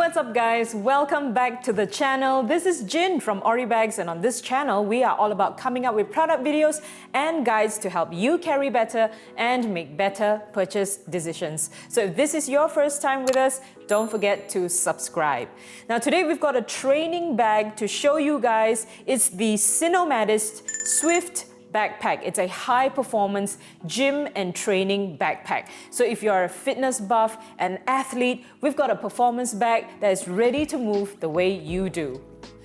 what's up guys? Welcome back to the channel. This is Jin from Ori Bags, and on this channel we are all about coming up with product videos and guides to help you carry better and make better purchase decisions. So if this is your first time with us, don't forget to subscribe. Now today we've got a training bag to show you guys. It's the Cinomadist Swift Backpack. It's a high-performance gym and training backpack. So if you're a fitness buff, an athlete, we've got a performance bag that is ready to move the way you do.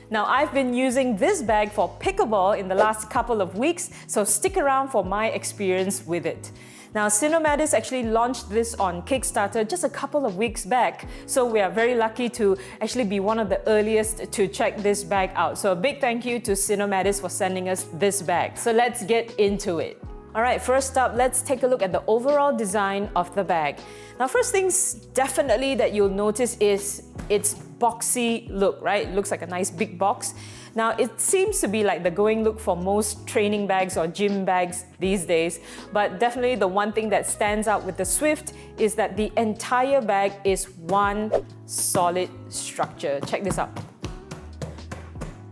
Now, I've been using this bag for pickleball in the last couple of weeks, so stick around for my experience with it. Now, Cinomadist actually launched this on Kickstarter just a couple of weeks back, so we are very lucky to actually be one of the earliest to check this bag out. So a big thank you to Cinomadist for sending us this bag. So let's get into it. Alright, first up, let's take a look at the overall design of the bag. Now, first things definitely that you'll notice is its boxy look, right? It looks like a nice big box. Now, it seems to be like the going look for most training bags or gym bags these days, but definitely the one thing that stands out with the Swift is that the entire bag is one solid structure. Check this out.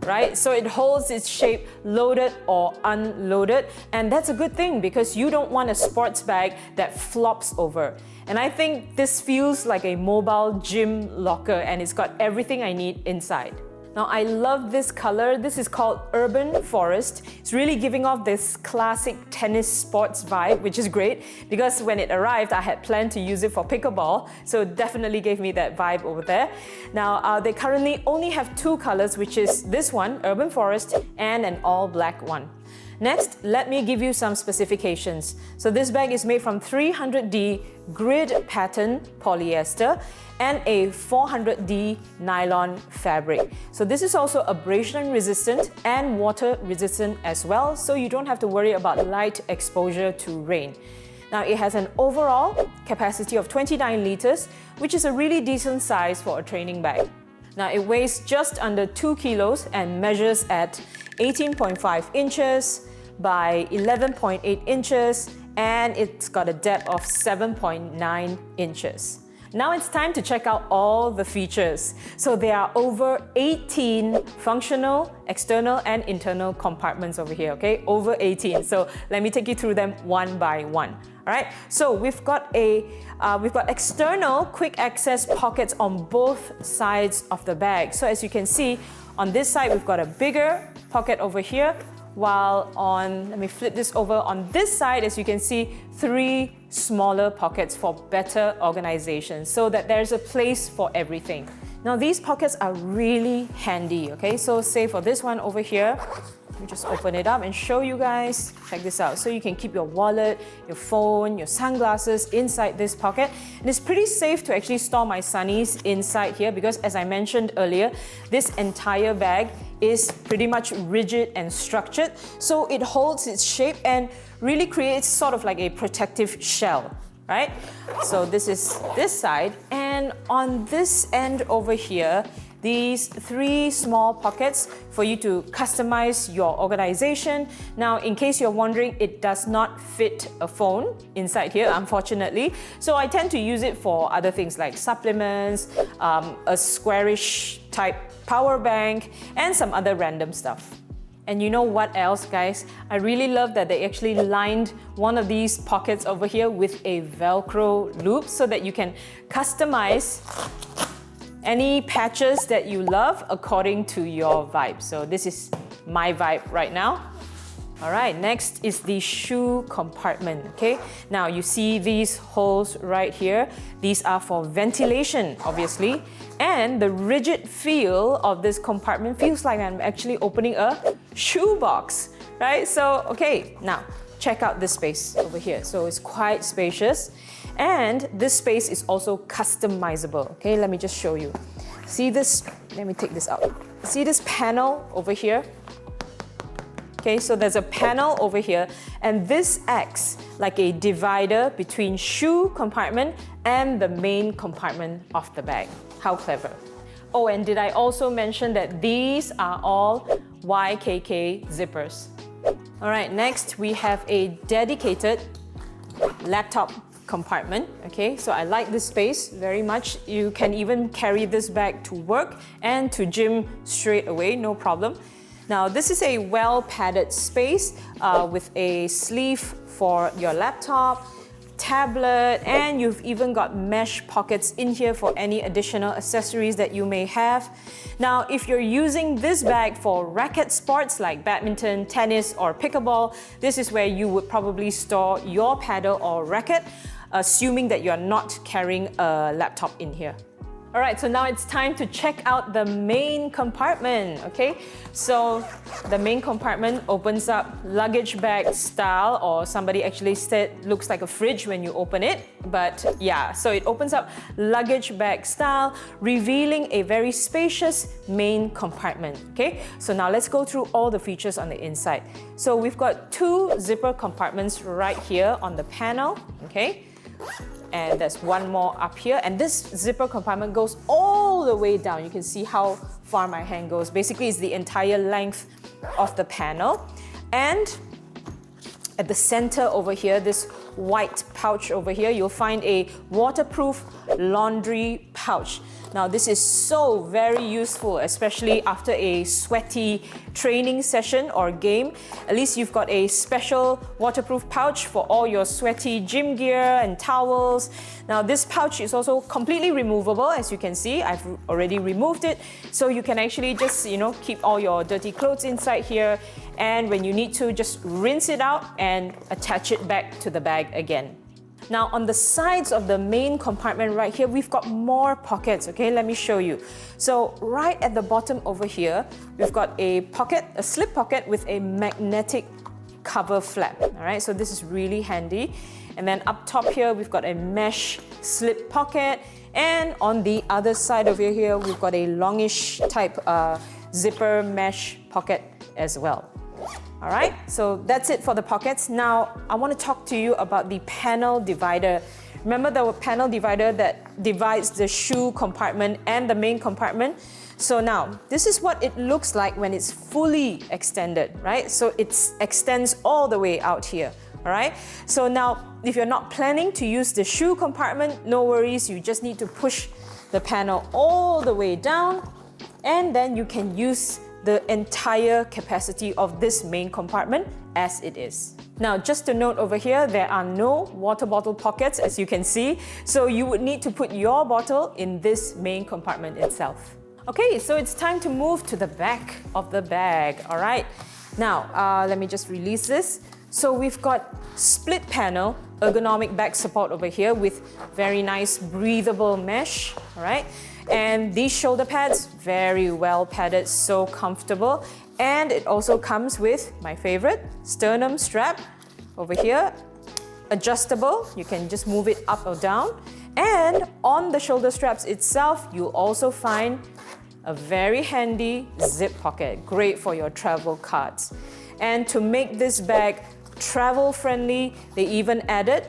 Right? So it holds its shape loaded or unloaded, and that's a good thing because you don't want a sports bag that flops over. And I think this feels like a mobile gym locker, and it's got everything I need inside. Now, I love this color. This is called Urban Forest. It's really giving off this classic tennis sports vibe, which is great because when it arrived, I had planned to use it for pickleball, so it definitely gave me that vibe over there. Now, they currently only have two colors, which is this one, Urban Forest, and an all-black one. Next, let me give you some specifications. So this bag is made from 300D grid pattern polyester and a 400D nylon fabric. So this is also abrasion resistant and water resistant as well, so you don't have to worry about light exposure to rain. Now, it has an overall capacity of 29 liters, which is a really decent size for a training bag. Now, it weighs just under 2 kilos and measures at 18.5 inches by 11.8 inches, and it's got a depth of 7.9 inches. Now it's time to check out all the features. So there are over 18 functional, external and internal compartments over here, okay? Over 18. So let me take you through them one by one. All right, so we've got external quick access pockets on both sides of the bag. So as you can see, on this side, we've got a bigger pocket over here, while let me flip this over, on this side, as you can see, 3 smaller pockets for better organization so that there's a place for everything. Now, these pockets are really handy, okay? So say for this one over here, let me just open it up and show you guys. Check this out. So you can keep your wallet, your phone, your sunglasses inside this pocket. And it's pretty safe to actually store my sunnies inside here because, as I mentioned earlier, this entire bag is pretty much rigid and structured. So it holds its shape and really creates sort of like a protective shell, right? So this is this side. And on this end over here, these 3 small pockets for you to customize your organization. Now, in case you're wondering, it does not fit a phone inside here, unfortunately. So I tend to use it for other things like supplements, a squarish type power bank, and some other random stuff. And you know what else, guys? I really love that they actually lined one of these pockets over here with a Velcro loop so that you can customize any patches that you love according to your vibe. So this is my vibe right now. All right, next is the shoe compartment, okay? Now you see these holes right here. These are for ventilation, obviously. And the rigid feel of this compartment feels like I'm actually opening a shoe box, right? So, okay, now check out this space over here. So it's quite spacious. And this space is also customizable, okay? Let me just show you. See this? Let me take this out. See this panel over here? Okay, so there's a panel over here, and this acts like a divider between shoe compartment and the main compartment of the bag. How clever. Oh, and did I also mention that these are all YKK zippers? All right, next we have a dedicated laptop compartment. Okay, so I like this space very much. You can even carry this bag to work and to gym straight away, no problem. Now this is a well padded space with a sleeve for your laptop, tablet, and you've even got mesh pockets in here for any additional accessories that you may have. Now, if you're using this bag for racket sports like badminton, tennis, or pickleball, this is where you would probably store your paddle or racket, assuming that you're not carrying a laptop in here. All right, so now it's time to check out the main compartment, okay? So the main compartment opens up luggage bag style, or somebody actually said looks like a fridge when you open it. But yeah, so it opens up luggage bag style, revealing a very spacious main compartment, okay? So now let's go through all the features on the inside. So we've got 2 zipper compartments right here on the panel, okay? And there's one more up here, and this zipper compartment goes all the way down. You can see how far my hand goes. Basically, it's the entire length of the panel. And at the center over here, this white pouch over here, you'll find a waterproof laundry pouch. Now this is so very useful, especially after a sweaty training session or game. At least you've got a special waterproof pouch for all your sweaty gym gear and towels. Now this pouch is also completely removable, as you can see. I've already removed it. So you can actually just, keep all your dirty clothes inside here. And when you need to, just rinse it out and attach it back to the bag again. Now on the sides of the main compartment right here, we've got more pockets, okay? Let me show you. So right at the bottom over here, we've got a pocket, a slip pocket with a magnetic cover flap, all right? So this is really handy. And then up top here, we've got a mesh slip pocket. And on the other side over here, we've got a longish type zipper mesh pocket as well. All right, so that's it for the pockets. Now, I want to talk to you about the panel divider. Remember the panel divider that divides the shoe compartment and the main compartment? So now, this is what it looks like when it's fully extended, right? So it extends all the way out here, all right? So now, if you're not planning to use the shoe compartment, no worries, you just need to push the panel all the way down, and then you can use the entire capacity of this main compartment as it is. Now, just a note over here, there are no water bottle pockets, as you can see, so you would need to put your bottle in this main compartment itself. Okay, so it's time to move to the back of the bag, all right? Now, let me just release this. So we've got split panel ergonomic bag support over here with very nice breathable mesh, all right? And these shoulder pads, very well padded, so comfortable. And it also comes with my favorite, sternum strap over here, adjustable. You can just move it up or down. And on the shoulder straps itself, you'll also find a very handy zip pocket, great for your travel cards. And to make this bag travel friendly, they even added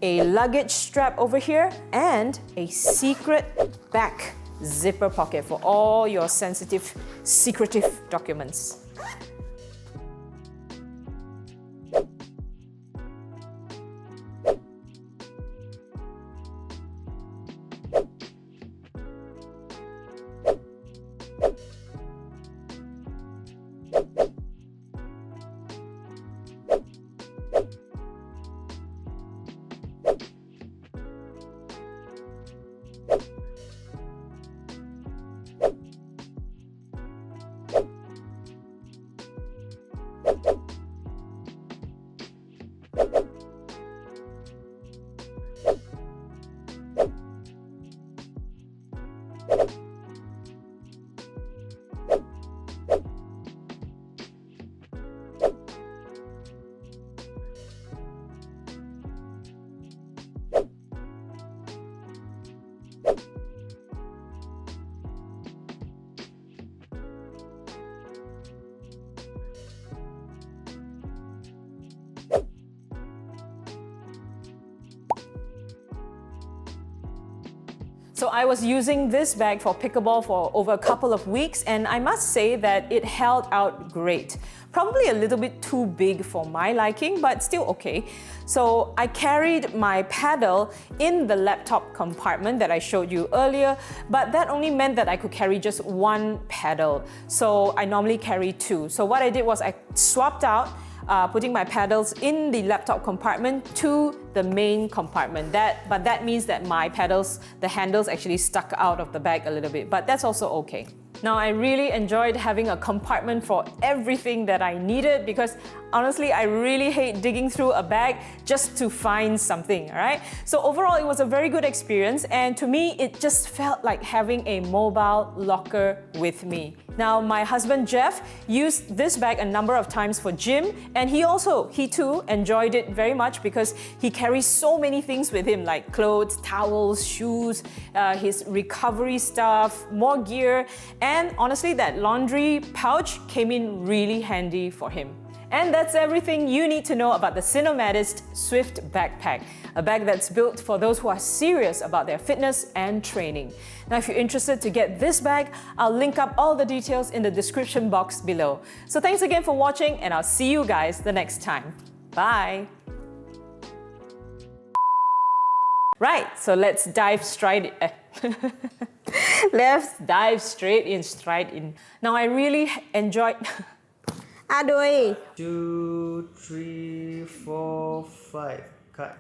a luggage strap over here and a secret back zipper pocket for all your sensitive, secretive documents. So I was using this bag for pickleball for over a couple of weeks, and I must say that it held out great. Probably a little bit too big for my liking, but still okay. So I carried my paddle in the laptop compartment that I showed you earlier, but that only meant that I could carry just one paddle. So I normally carry two. So what I did was I swapped out putting my paddles in the laptop compartment to the main compartment. But that means that my paddles, the handles actually stuck out of the bag a little bit, but that's also okay. Now, I really enjoyed having a compartment for everything that I needed because honestly, I really hate digging through a bag just to find something, all right? So overall, it was a very good experience, and to me, it just felt like having a mobile locker with me. Now, my husband Jeff used this bag a number of times for gym, and he too enjoyed it very much because he carries so many things with him like clothes, towels, shoes, his recovery stuff, more gear, and honestly, that laundry pouch came in really handy for him. And that's everything you need to know about the Cinomadist Swift Backpack, a bag that's built for those who are serious about their fitness and training. Now, if you're interested to get this bag, I'll link up all the details in the description box below. So thanks again for watching, and I'll see you guys the next time. Bye! Right, so let's dive straight in. Let's dive straight in. Now, I really enjoyed... ด้วย 2, 3, 4, 5. Cut.